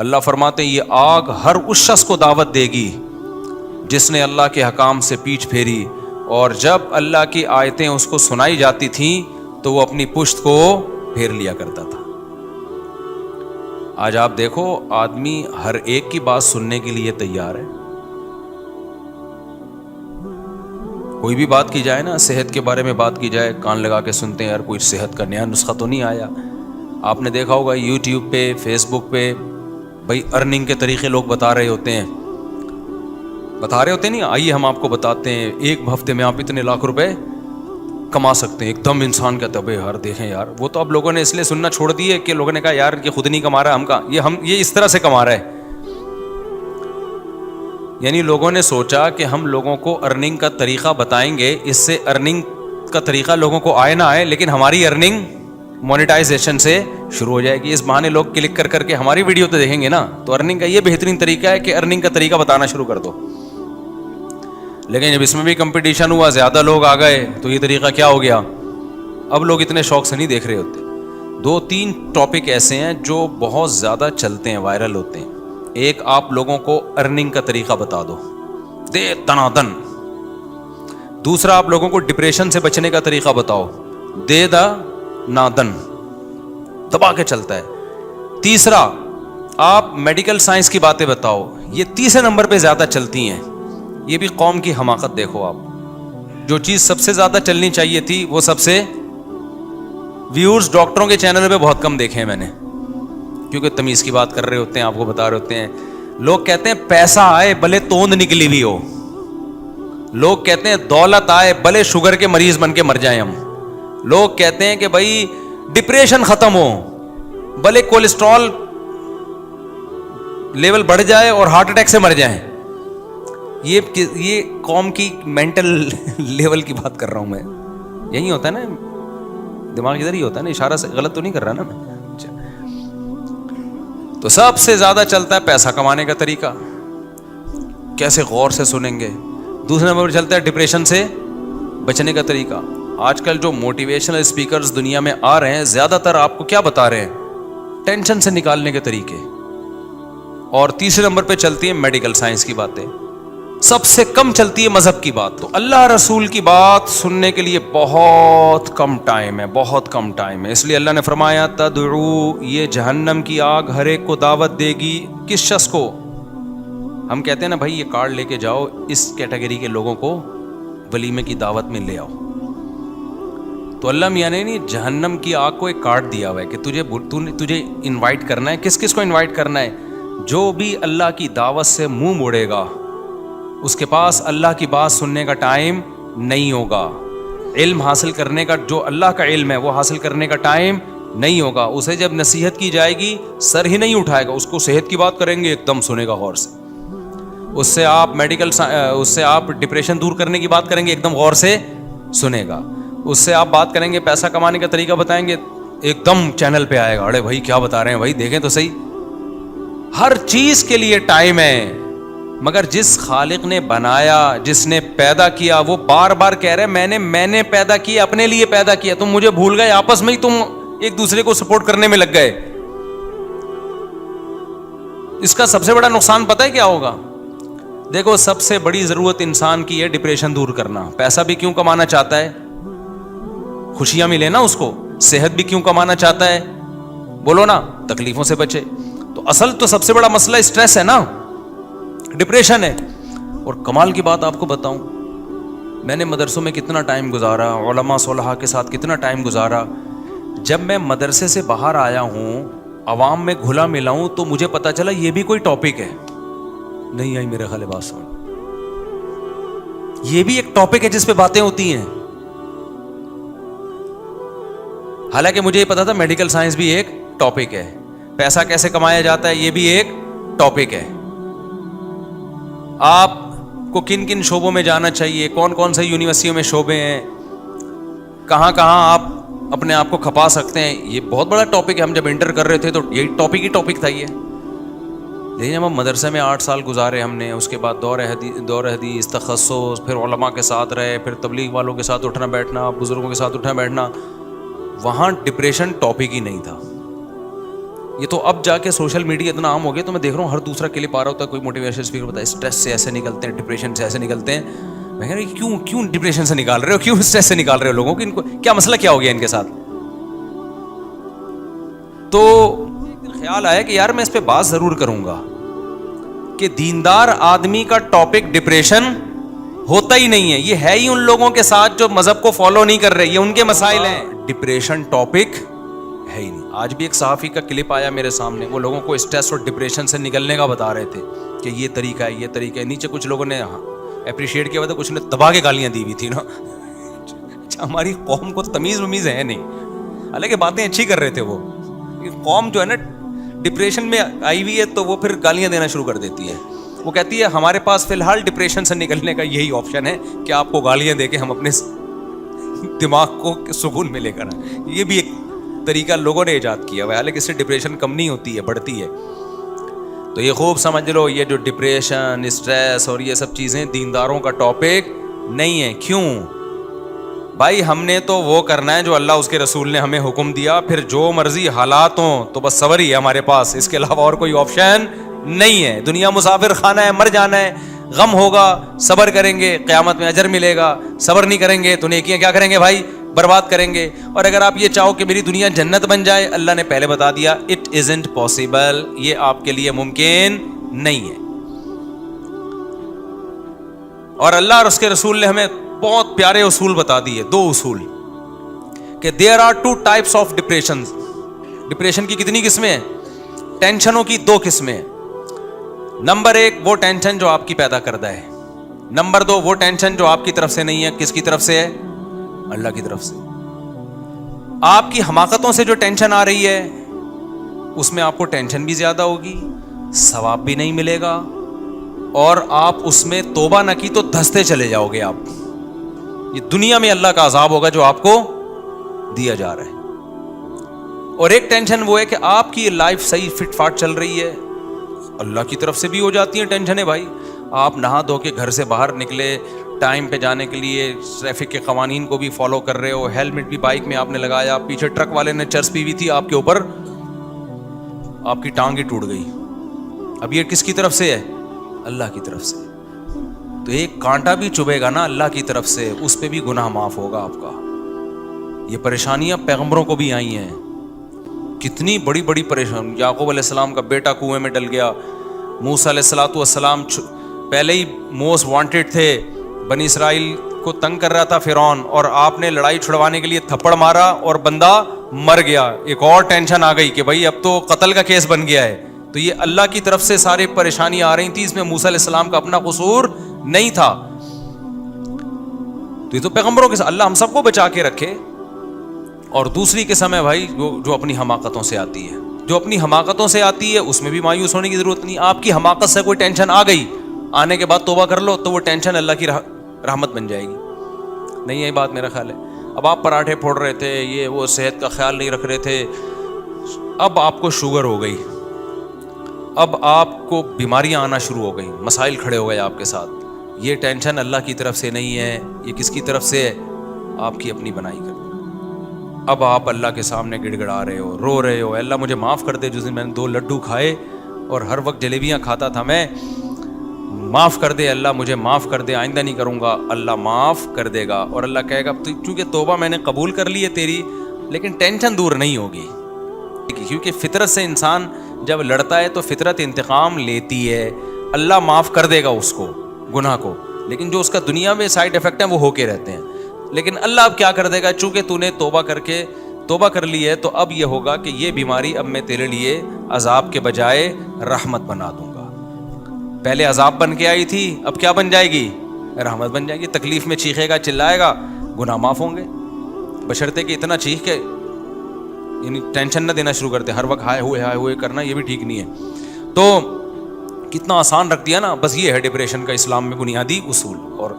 اللہ فرماتے ہیں یہ آگ ہر اس شخص کو دعوت دے گی جس نے اللہ کے حکام سے پیٹھ پھیری، اور جب اللہ کی آیتیں اس کو سنائی جاتی تھیں تو وہ اپنی پشت کو پھیر لیا کرتا تھا۔ آج آپ دیکھو آدمی ہر ایک کی بات سننے کے لیے تیار ہے۔ کوئی بھی بات کی جائے نا، صحت کے بارے میں بات کی جائے، کان لگا کے سنتے ہیں، یار کوئی صحت کا نیا نسخہ تو نہیں آیا۔ آپ نے دیکھا ہوگا یوٹیوب پہ، فیس بک پہ بھائی ارننگ کے طریقے لوگ بتا رہے ہوتے ہیں نہیں، آئیے ہم آپ کو بتاتے ہیں ایک ہفتے میں آپ اتنے لاکھ روپے کما سکتے ہیں۔ ایک دم انسان کہتا ہے بھائی یار دیکھیں یار، وہ تو اب لوگوں نے اس لیے سننا چھوڑ دی ہے کہ لوگوں نے کہا یار یہ خود نہیں کما رہا، یہ اس طرح سے کما رہا ہے۔ یعنی لوگوں نے سوچا کہ ہم لوگوں کو ارننگ کا طریقہ بتائیں گے، اس سے ارننگ کا طریقہ لوگوں کو آئے نہ آئے لیکن ہماری ارننگ مونیٹائزیشن سے شروع ہو جائے گی۔ اس بہانے لوگ کلک کر کے ہماری ویڈیو تو دیکھیں گے نا، تو ارننگ کا یہ بہترین طریقہ ہے کہ ارننگ کا طریقہ بتانا شروع کر دو۔ لیکن جب اس میں بھی کمپٹیشن ہوا، زیادہ لوگ آ گئے، تو یہ طریقہ کیا ہو گیا، اب لوگ اتنے شوق سے نہیں دیکھ رہے ہوتے۔ 2-3 ٹاپک ایسے ہیں جو بہت زیادہ چلتے ہیں، وائرل ہوتے ہیں۔ ایک، آپ لوگوں کو ارننگ کا طریقہ بتا دو، دے دنادن۔ دوسرا، آپ لوگوں کو ڈپریشن سے بچنے کا طریقہ بتاؤ، دے دا نادن، دبا کے چلتا ہے۔ تیسرا، آپ میڈیکل سائنس کی باتیں بتاؤ، یہ تیسرے نمبر پہ زیادہ چلتی ہیں۔ یہ بھی قوم کی حماقت دیکھو آپ، جو چیز سب سے زیادہ چلنی چاہیے تھی وہ سب سے ویورز ڈاکٹروں کے چینل پہ بہت کم دیکھے ہیں میں نے، کیونکہ تمیز کی بات کر رہے ہوتے ہیں، آپ کو بتا رہے ہوتے ہیں۔ لوگ کہتے ہیں پیسہ آئے بھلے توند نکلی بھی ہو، لوگ کہتے ہیں دولت آئے بھلے شوگر کے مریض بن کے مر جائیں ہم، لوگ کہتے ہیں کہ بھائی ڈپریشن ختم ہو بھلے کولیسٹرول لیول بڑھ جائے اور ہارٹ اٹیک سے مر جائیں۔ یہ قوم کی مینٹل لیول کی بات کر رہا ہوں میں، یہی ہوتا ہے نا، دماغ ادھر ہی ہوتا ہے نا، اشارہ سے غلط تو نہیں کر رہا نا میں۔ تو سب سے زیادہ چلتا ہے پیسہ کمانے کا طریقہ، کیسے غور سے سنیں گے۔ دوسرے نمبر پر چلتا ہے ڈپریشن سے بچنے کا طریقہ۔ آج کل جو موٹیویشنل اسپیکرز دنیا میں آ رہے ہیں، زیادہ تر آپ کو کیا بتا رہے ہیں، ٹینشن سے نکالنے کے طریقے۔ اور تیسرے نمبر پہ چلتی ہے میڈیکل سائنس کی باتیں، سب سے کم چلتی ہے مذہب کی بات۔ تو اللہ رسول کی بات سننے کے لیے بہت کم ٹائم ہے، بہت کم ٹائم ہے۔ اس لیے اللہ نے فرمایا تدعو، یہ جہنم کی آگ ہر ایک کو دعوت دے گی۔ کس شخص کو؟ ہم کہتے ہیں نا بھائی یہ کارڈ لے کے جاؤ، اس کیٹیگری کے لوگوں کو ولیمے کی دعوت میں لے آؤ۔ تو اللہ میاں نے نہیں جہنم کی آگ کو ایک کارڈ دیا ہوا ہے کہ تجھے انوائٹ کرنا ہے۔ کس کس کو انوائٹ کرنا ہے؟ جو بھی اللہ کی دعوت سے منہ موڑے گا، اس کے پاس اللہ کی بات سننے کا ٹائم نہیں ہوگا، علم حاصل کرنے کا، جو اللہ کا علم ہے وہ حاصل کرنے کا ٹائم نہیں ہوگا۔ اسے جب نصیحت کی جائے گی سر ہی نہیں اٹھائے گا، اس کو صحت کی بات کریں گے ایک دم سنے گا غور سے، اس سے آپ ڈپریشن دور کرنے کی بات کریں گے ایک دم غور سے سنے گا، اس سے آپ بات کریں گے پیسہ کمانے کا طریقہ بتائیں گے ایک دم چینل پہ آئے گا، ارے بھائی کیا بتا رہے ہیں بھائی دیکھیں تو صحیح۔ ہر چیز کے لیے ٹائم ہے، مگر جس خالق نے بنایا، جس نے پیدا کیا، وہ بار بار کہہ رہے میں نے پیدا کیا، اپنے لیے پیدا کیا، تم مجھے بھول گئے، آپس میں ہی تم ایک دوسرے کو سپورٹ کرنے میں لگ گئے۔ اس کا سب سے بڑا نقصان پتہ ہے کیا ہوگا؟ دیکھو سب سے بڑی ضرورت انسان کی ہے ڈپریشن دور کرنا۔ پیسہ بھی کیوں کمانا چاہتا ہے؟ خوشیاں ملے نا اس کو۔ صحت بھی کیوں کمانا چاہتا ہے؟ بولو نا، تکلیفوں سے بچے۔ تو اصل تو سب سے بڑا مسئلہ اسٹریس ہے نا، ڈپریشن ہے۔ اور کمال کی بات آپ کو بتاؤں، میں نے مدرسوں میں کتنا ٹائم گزارا، علماء صلحاء کے ساتھ کتنا ٹائم گزارا۔ جب میں مدرسے سے باہر آیا ہوں، عوام میں گھلا ملا ہوں، تو مجھے پتا چلا یہ بھی کوئی ٹاپک ہے۔ نہیں آئی میرے خیال بات سمجھ، یہ بھی ایک ٹاپک ہے جس پہ باتیں ہوتی ہیں۔ حالانکہ مجھے یہ پتا تھا میڈیکل سائنس بھی ایک ٹاپک ہے، پیسہ کیسے کمایا جاتا ہے یہ بھی ایک ٹاپک ہے، آپ کو کن کن شعبوں میں جانا چاہیے، کون کون سے یونیورسٹیوں میں شعبے ہیں، کہاں کہاں آپ اپنے آپ کو کھپا سکتے ہیں، یہ بہت بڑا ٹاپک ہے۔ ہم جب انٹر کر رہے تھے تو یہی ٹاپک ہی ٹاپک تھا یہ۔ لیکن جب ہم مدرسے میں 8 سال گزارے ہم نے، اس کے بعد دور حدیث، تخصص، پھر علماء کے ساتھ رہے، پھر تبلیغ والوں کے ساتھ اٹھنا بیٹھنا، بزرگوں کے ساتھ اٹھنا بیٹھنا، وہاں ڈپریشن ٹاپک ہی نہیں تھا۔ یہ تو اب جا کے سوشل میڈیا اتنا عام ہو گیا, تو میں دیکھ رہا ہوں ہر دوسرا کلپ آ رہا ہوتا ہے, کوئی موٹیویشن اسپیکر بتا ہے اسٹریس سے ایسے نکلتے ہیں, ڈپریشن سے ایسے نکلتے ہیں. میں کہہ رہا ہوں کیوں ڈپریشن سے نکال رہے ہو, کیوں اسٹریس سے نکال رہے ہو لوگوں کو, ان کو کیا مسئلہ کیا ہو گیا ان کے ساتھ. تو خیال آیا کہ یار میں اس پہ بات ضرور کروں گا کہ دیندار آدمی کا ٹاپک ڈپریشن ہوتا ہی نہیں ہے. یہ ہے ہی ان لوگوں کے ساتھ جو مذہب کو فالو نہیں کر رہے, یہ ان کے مسائل ہیں. ڈپریشن ٹاپک ہے ہی نہیں. آج بھی ایک صحافی کا کلپ آیا میرے سامنے, وہ لوگوں کو اسٹریس اور ڈپریشن سے نکلنے کا بتا رہے تھے کہ یہ طریقہ ہے, یہ طریقہ ہے. نیچے کچھ لوگوں نے اپریشیٹ کیا ہوا تھا, کچھ نے دبا کے گالیاں دی ہوئی تھی نا. ہماری قوم کو تمیز ومیز ہے نہیں, حالانکہ باتیں اچھی کر رہے تھے وہ. قوم جو ہے نا ڈپریشن میں آئی ہوئی ہے, تو وہ پھر گالیاں دینا شروع کر دیتی ہے. وہ کہتی ہے ہمارے پاس فی الحال ڈپریشن سے نکلنے کا یہی آپشن ہے کہ آپ کو گالیاں دے کے ہم اپنے دماغ کو سکون میں لے کر آئیں. یہ بھی ایک طریقہ لوگوں نے ایجاد کیا ہوا ہے, حالانکہ اس سے ڈپریشن کم نہیں ہوتی ہے, بڑھتی ہے. تو یہ خوب سمجھ لو, یہ جو ڈپریشن, اسٹریس اور یہ سب چیزیں دینداروں کا ٹاپک نہیں ہے. کیوں بھائی؟ ہم نے تو وہ کرنا ہے جو اللہ اس کے رسول نے ہمیں حکم دیا, پھر جو مرضی حالات ہوں تو بس صبر ہی ہے ہمارے پاس, اس کے علاوہ اور کوئی آپشن نہیں ہے. دنیا مسافر خانہ ہے, مر جانا ہے, غم ہوگا صبر کریں گے, قیامت میں اجر ملے گا. صبر نہیں کریں گے تو نیکیاں کیا کریں گے بھائی؟ برباد کریں گے. اور اگر آپ یہ چاہو کہ میری دنیا جنت بن جائے, اللہ نے پہلے بتا دیا اٹ ازنٹ پاسبل, یہ آپ کے لیے ممکن نہیں ہے. اور اللہ اور اس کے رسول نے ہمیں بہت پیارے اصول بتا دیے, 2 اصول, کہ there are 2 types of depression. Depression کی کتنی قسمیں ہیں؟ ٹینشنوں کی 2 قسمیں ہیں. نمبر 1 وہ ٹینشن جو آپ کی پیدا کردہ ہے. نمبر 2 وہ ٹینشن جو آپ کی طرف سے نہیں ہے. کس کی طرف سے ہے؟ اللہ کی طرف سے. آپ کی حماقتوں سے جو ٹینشن آ رہی ہے, اس میں آپ کو ٹینشن بھی زیادہ ہوگی, ثواب بھی نہیں ملے گا, اور آپ اس میں توبہ نہ کی تو دھستے چلے جاؤ گے آپ. یہ دنیا میں اللہ کا عذاب ہوگا جو آپ کو دیا جا رہا ہے. اور ایک ٹینشن وہ ہے کہ آپ کی لائف صحیح فٹ فاٹ چل رہی ہے, اللہ کی طرف سے بھی ہو جاتی ہیں ٹینشنیں بھائی. آپ نہا دھو کے گھر سے باہر نکلے ٹائم پہ جانے کے لیے, ٹریفک کے قوانین کو بھی فالو کر رہے ہو, ہیلمٹ بھی بائک میں آپ نے لگایا, پیچھے ٹرک والے نے چرس پی ہوئی تھی آپ کے اوپر, آپ کی ٹانگ ہی ٹوٹ گئی. اب یہ کس کی طرف سے ہے؟ اللہ کی طرف سے. تو ایک کانٹا بھی چبھے گا نا اللہ کی طرف سے, اس پہ بھی گناہ معاف ہوگا آپ کا. یہ پریشانیاں پیغمبروں کو بھی آئی ہیں, کتنی بڑی بڑی پریشانی. یعقوب علیہ السلام کا بیٹا کنویں میں ڈل گیا, موسیٰ علیہ السلام پہلے ہی موسٹ وانٹیڈ تھے, بنی اسرائیل کو تنگ کر رہا تھا فرعون, اور آپ نے لڑائی چھڑوانے کے لیے تھپڑ مارا اور بندہ مر گیا. ایک اور ٹینشن آ گئی کہ بھائی اب تو قتل کا کیس بن گیا ہے. تو یہ اللہ کی طرف سے سارے پریشانیاں آ رہی تھیں, اس میں موسیٰ علیہ السلام کا اپنا قصور نہیں تھا. تو یہ تو پیغمبروں کے ساتھ, اللہ ہم سب کو بچا کے رکھے. اور دوسری قسم ہے بھائی جو اپنی حماقتوں سے آتی ہے. جو اپنی حماقتوں سے آتی ہے اس میں بھی مایوس ہونے کی ضرورت نہیں. آپ کی حماقت سے کوئی ٹینشن آ گئی, آنے کے بعد توبہ کر لو تو وہ ٹینشن اللہ کی رحمت بن جائے گی. نہیں ہے بات, میرا خیال ہے. اب آپ پراٹھے پھوڑ رہے تھے, یہ وہ صحت کا خیال نہیں رکھ رہے تھے, اب آپ کو شوگر ہو گئی, اب آپ کو بیماریاں آنا شروع ہو گئیں, مسائل کھڑے ہو گئے آپ کے ساتھ. یہ ٹینشن اللہ کی طرف سے نہیں ہے, یہ کس کی طرف سے ہے؟ آپ کی اپنی بنائی کر. اب آپ اللہ کے سامنے گڑ گڑا رہے ہو, رو رہے ہو, اللہ مجھے معاف کر دے, جس دن میں نے 2 لڈو کھائے اور ہر وقت جلیبیاں کھاتا تھا میں, معاف کر دے اللہ, مجھے معاف کر دے, آئندہ نہیں کروں گا. اللہ معاف کر دے گا, اور اللہ کہے گا چونکہ توبہ میں نے قبول کر لی ہے تیری, لیکن ٹینشن دور نہیں ہوگی. کیونکہ فطرت سے انسان جب لڑتا ہے تو فطرت انتقام لیتی ہے. اللہ معاف کر دے گا اس کو, گناہ کو, لیکن جو اس کا دنیا میں سائیڈ افیکٹ ہیں وہ ہو کے رہتے ہیں. لیکن اللہ اب کیا کر دے گا, چونکہ تو نے توبہ کر لی ہے, تو اب یہ ہوگا کہ یہ بیماری اب میں تیرے لیے عذاب کے بجائے رحمت بنا دوں گا. پہلے عذاب بن کے آئی تھی, اب کیا بن جائے گی؟ رحمت بن جائے گی. تکلیف میں چیخے گا, چلائے گا, گناہ معاف ہوں گے, بشرطے کہ اتنا چیخ کے یعنی ٹینشن نہ دینا شروع کرتے. ہر وقت ہائے ہوئے کرنا یہ بھی ٹھیک نہیں ہے. تو کتنا آسان رکھ دیا نا. بس یہ ہے ڈپریشن کا اسلام میں بنیادی اصول. اور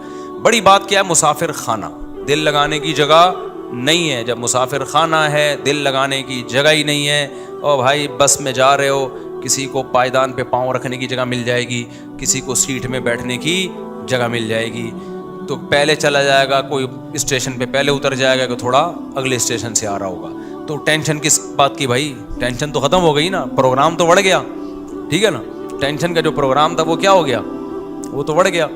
بڑی بات کیا ہے, مسافر خانہ, دل لگانے کی جگہ نہیں ہے. جب مسافر خانہ ہے, دل لگانے کی جگہ ہی نہیں ہے. اور بھائی بس میں جا رہے ہو, کسی کو پائیدان پہ پاؤں رکھنے کی جگہ مل جائے گی, کسی کو سیٹ میں بیٹھنے کی جگہ مل جائے گی, تو پہلے چلا جائے گا, کوئی اسٹیشن پہ پہلے اتر جائے گا کہ تھوڑا اگلے اسٹیشن سے آ رہا ہوگا. تو ٹینشن کس بات کی بھائی, ٹینشن تو ختم ہو گئی نا, پروگرام تو بڑھ گیا, ٹھیک ہے نا. ٹینشن کا جو پروگرام تھا وہ کیا ہو گیا, وہ تو بڑھ گیا.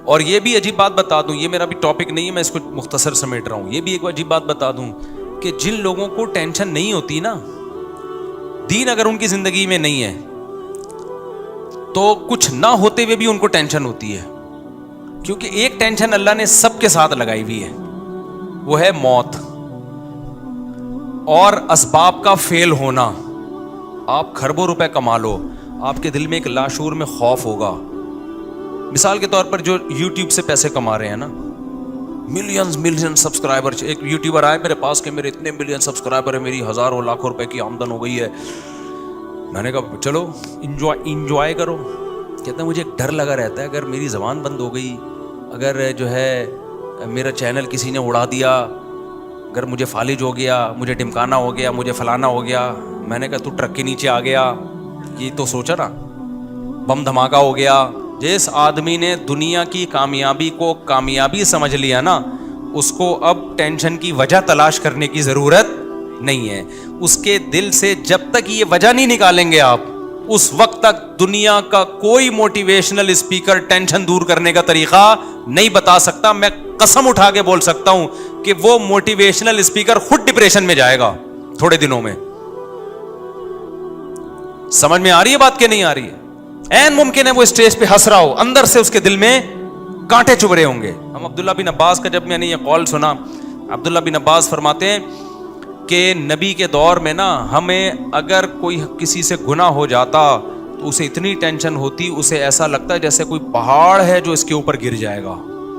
اور یہ بھی عجیب بات بتا دوں, یہ میرا بھی ٹاپک نہیں ہے, میں اس کو مختصر سمیٹ رہا ہوں. یہ بھی ایک عجیب بات بتا دوں کہ جن لوگوں کو ٹینشن نہیں ہوتی نا, دین اگر ان کی زندگی میں نہیں ہے تو کچھ نہ ہوتے ہوئے بھی ان کو ٹینشن ہوتی ہے. کیونکہ ایک ٹینشن اللہ نے سب کے ساتھ لگائی ہوئی ہے, وہ ہے موت اور اسباب کا فیل ہونا. آپ کھربوں روپے کما لو, آپ کے دل میں ایک لاشعور میں خوف ہوگا. مثال کے طور پر جو یوٹیوب سے پیسے کما رہے ہیں نا, ملین سبسکرائبر, ایک یوٹیوبر آئے میرے پاس کہ میرے اتنے ملین سبسکرائبر ہیں, میری ہزاروں لاکھوں روپے کی آمدن ہو گئی ہے. میں نے کہا چلو انجوائے کرو. کہتے ہیں مجھے ایک ڈر لگا رہتا ہے, اگر میری زبان بند ہو گئی, اگر جو ہے میرا چینل کسی نے اڑا دیا, اگر مجھے فالج ہو گیا, مجھے ڈمکانا ہو گیا, مجھے فلانا ہو گیا. میں نے کہا تو ٹرک کے نیچے آ گیا, یہ تو سوچا نا, بم دھماکہ ہو گیا. جس آدمی نے دنیا کی کامیابی کو کامیابی سمجھ لیا نا, اس کو اب ٹینشن کی وجہ تلاش کرنے کی ضرورت نہیں ہے. اس کے دل سے جب تک یہ وجہ نہیں نکالیں گے آپ, اس وقت تک دنیا کا کوئی موٹیویشنل اسپیکر ٹینشن دور کرنے کا طریقہ نہیں بتا سکتا. میں قسم اٹھا کے بول سکتا ہوں کہ وہ موٹیویشنل اسپیکر خود ڈپریشن میں جائے گا تھوڑے دنوں میں. سمجھ میں آ رہی ہے بات کہ نہیں آ رہی ہے؟ این ممکن ہے وہ اسٹیج پہ ہنس رہا ہو, اندر سے اس کے دل میں کانٹے چبھ رہے ہوں گے. ہم عبداللہ بن عباس کا جب میں نے یہ قول سنا, عبداللہ بن عباس فرماتے ہیں کہ نبی کے دور میں نا, ہمیں اگر کوئی کسی سے گناہ ہو جاتا تو اسے اتنی ٹینشن ہوتی, اسے ایسا لگتا ہے جیسے کوئی پہاڑ ہے جو اس کے اوپر گر جائے گا,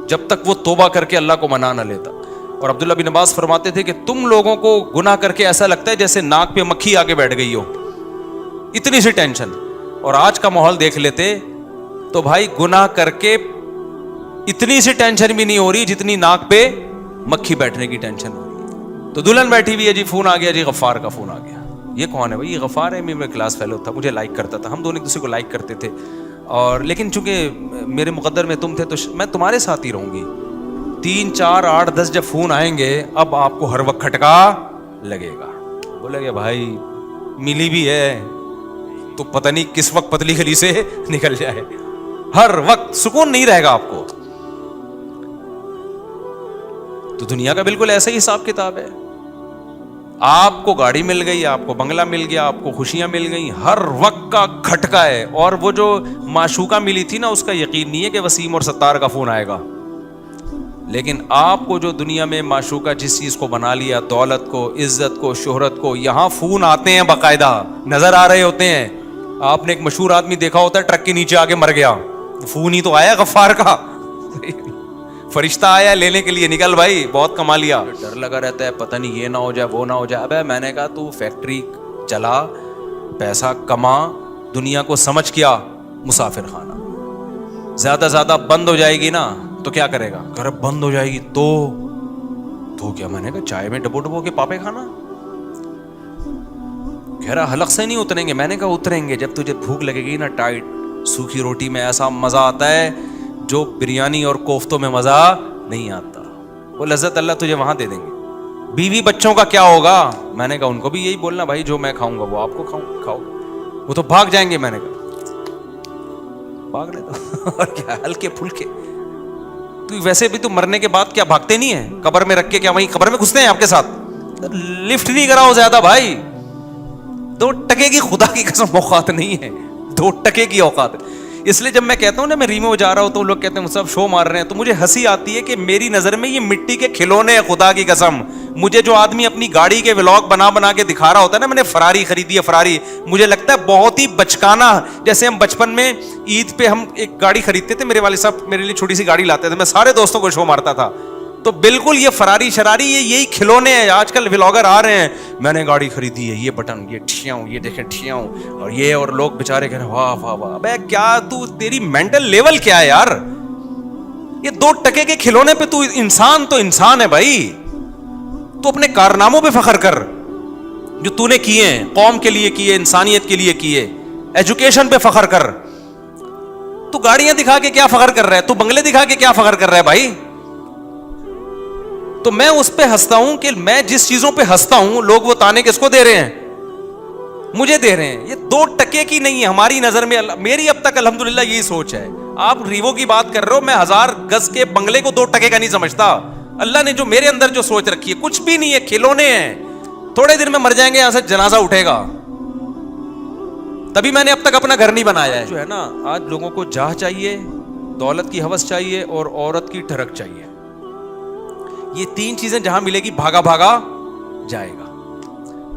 جب تک وہ توبہ کر کے اللہ کو منا نہ لیتا. اور عبداللہ بن عباس فرماتے تھے کہ تم لوگوں کو گناہ کر کے ایسا لگتا ہے جیسے ناک پہ مکھی آ کے بیٹھ گئی ہو, اتنی سی ٹینشن. اور آج کا ماحول دیکھ لیتے تو بھائی گناہ کر کے اتنی سی ٹینشن بھی نہیں ہو رہی جتنی ناک پہ مکھی بیٹھنے کی ٹینشن ہو رہی ہے. تو دلہن بیٹھی ہوئی ہے جی, فون آ گیا جی, غفار کا فون آ گیا. یہ کون ہے بھائی؟ یہ غفار ہے, میرا کلاس فیلو تھا, مجھے لائک کرتا تھا, ہم دونوں ایک دوسرے کو لائک کرتے تھے. اور لیکن چونکہ میرے مقدر میں تم تھے تو میں تمہارے ساتھ ہی رہوں گی. 3 4 8 10 جب فون آئیں گے, اب آپ کو ہر وقت کھٹکا لگے گا. بولے گا بھائی ملی بھی ہے تو پتہ نہیں کس وقت پتلی گلی سے نکل جائے, ہر وقت سکون نہیں رہے گا آپ کو. تو دنیا کا بالکل ایسا ہی حساب کتاب ہے. آپ کو گاڑی مل گئی, آپ کو بنگلہ مل گیا, آپ کو خوشیاں مل گئیں, ہر وقت کا کھٹکا ہے. اور وہ جو معشوقہ ملی تھی نا, اس کا یقین نہیں ہے کہ وسیم اور ستار کا فون آئے گا. لیکن آپ کو جو دنیا میں معشوقہ جس چیز کو بنا لیا, دولت کو, عزت کو, شہرت کو, یہاں فون آتے ہیں باقاعدہ, نظر آ رہے ہوتے ہیں. آپ نے ایک مشہور آدمی دیکھا ہوتا ہے ٹرک کے نیچے آگے مر گیا, فون ہی تو آیا غفار کا, فرشتہ آیا لینے کے لیے, نکل بھائی بہت کما لیا. ڈر لگا رہتا ہے پتہ نہیں یہ نہ ہو جائے وہ نہ ہو جائے. ابے میں نے کہا تو فیکٹری چلا, پیسہ کما, دنیا کو سمجھ کیا مسافر خانہ. زیادہ بند ہو جائے گی نا تو کیا کرے گا؟ گھر بند ہو جائے گی تو کیا؟ میں نے کہا چائے میں ڈبو کے پاپے کھانا. کہہ رہا حلق سے نہیں اتریں گے. میں نے کہا اتریں گے, جب تجھے بھوک لگے گی نا ٹائٹ, سوکھی روٹی میں ایسا مزہ آتا ہے جو بریانی اور کوفتوں میں مزہ نہیں آتا. وہ لذت اللہ تجھے وہاں دے دیں گے. بیوی بچوں کا کیا ہوگا؟ میں نے کہا ان کو بھی یہی بولنا بھائی, جو میں کھاؤں گا وہ آپ کو کھاؤ. وہ تو بھاگ جائیں گے. میں نے کہا بھاگ لے تو اور کیا, ہلکے پھلکے. تو ویسے بھی تو مرنے کے بعد کیا بھاگتے نہیں ہیں قبر میں رکھ کے؟ کیا وہیں قبر میں گھستے ہیں آپ کے ساتھ؟ لفٹ نہیں کراؤ زیادہ بھائی. 2 ٹکے کی خدا کی قسم اوقات نہیں ہے, 2 ٹکے کی اوقات. اس لیے جب میں کہتا ہوں نا میں ریمو جا رہا ہوں تو لوگ کہتے ہیں سب شو مار رہے ہیں, تو مجھے ہنسی آتی ہے کہ میری نظر میں یہ مٹی کے کھلونے ہیں. خدا کی قسم مجھے جو آدمی اپنی گاڑی کے ولاگ بنا کے دکھا رہا ہوتا ہے نا, میں نے فراری خریدی ہے فراری, مجھے لگتا ہے بہت ہی بچکانا. جیسے ہم بچپن میں عید پہ ہم ایک گاڑی خریدتے تھے, میرے والد صاحب میرے لیے چھوٹی سی گاڑی لاتے تھے, میں سارے دوستوں کو شو مارتا تھا. تو بالکل یہ فراری شراری یہی کھلونے ہیں. آج کل ولاگر آ رہے ہیں, میں نے گاڑی خریدی ہے, یہ بٹن, یہ ٹھیاؤں, یہ دیکھیں ٹھیاؤں, اور یہ, اور لوگ بےچارے کہہ رہے ہیں واہ واہ واہ. ابے کیا تو, تیری مینٹل لیول کیا ہے یار؟ یہ 2 ٹکے کے کھلونے پہ تو انسان ہے بھائی. تو اپنے کارناموں پہ فخر کر جو تو نے کیے ہیں, قوم کے لیے کیے, انسانیت کے لیے کیے. ایجوکیشن پہ فخر کر. تو گاڑیاں دکھا کے کیا فخر کر رہا ہے؟ تو بنگلے دکھا کے کیا فخر کر رہا ہے بھائی؟ تو میں اس پہ ہنستا ہوں کہ میں جس چیزوں پہ ہنستا ہوں لوگ وہ تانے کس کو دے رہے ہیں؟ مجھے دے رہے ہیں. یہ 2 ٹکے کی نہیں ہے ہماری نظر میں. میری اب تک الحمدللہ یہی سوچ ہے. آپ ریوو کی بات کر رہے ہو, میں 1000 گز کے بنگلے کو 2 ٹکے کا نہیں سمجھتا. اللہ نے جو میرے اندر جو سوچ رکھی ہے کچھ بھی نہیں ہے, کھلونے ہیں. تھوڑے دن میں مر جائیں گے, یہاں سے جنازہ اٹھے گا. تبھی میں نے اب تک اپنا گھر نہیں بنایا ہے. جو ہے نا, آج لوگوں کو جاہ چاہیے, دولت کی ہوس چاہیے, اور عورت کی ٹھڑک چاہیے. یہ 3 چیزیں جہاں ملے گی بھاگا بھاگا جائے گا.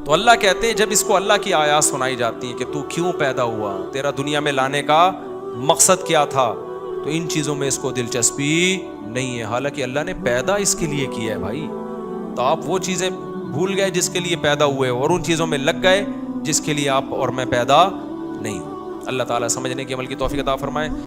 تو اللہ کہتے ہیں جب اس کو اللہ کی آیات سنائی جاتی ہیں کہ تو کیوں پیدا ہوا, تیرا دنیا میں لانے کا مقصد کیا تھا, تو ان چیزوں میں اس کو دلچسپی نہیں ہے. حالانکہ اللہ نے پیدا اس کے لیے کیا ہے بھائی. تو آپ وہ چیزیں بھول گئے جس کے لیے پیدا ہوئے, اور ان چیزوں میں لگ گئے جس کے لیے آپ اور میں پیدا نہیں ہوں. اللہ تعالیٰ سمجھنے کی عمل کی توفیق عطا فرمائے.